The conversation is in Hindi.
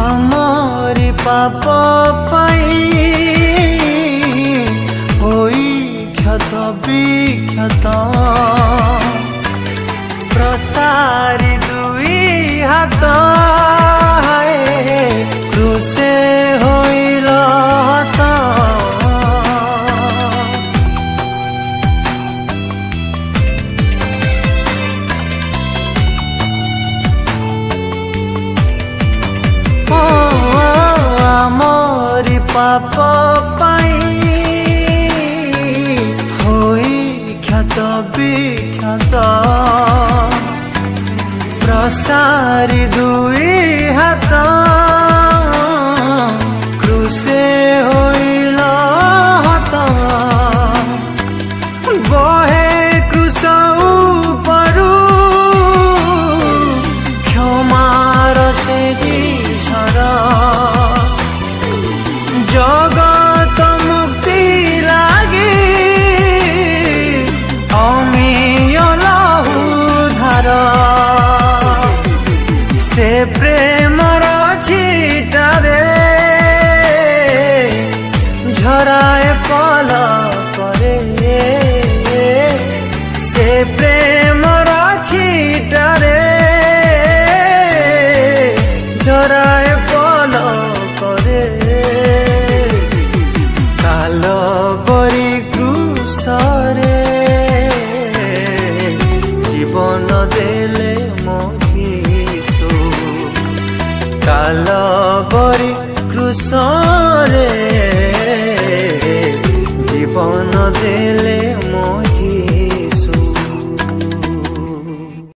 आमरी पाप पाई होई क्षत विक्षत प्रसारी दुई हाथ क्रूसे होइल हत आमरी पाप पाई होई क्षत विक्षत प्रसारी दुई हाथ क्रूसे होइल हत बहे क्रूस उपरु क्षमार से झरा जगत मुक्ति लागी अमीय लहू धार से प्रेमर छिटारे झराए पल करे से प्रेमर छिटारे झराए पल करे काल बरी क्रूसरे जीवन देले मो काल बरी क्रूस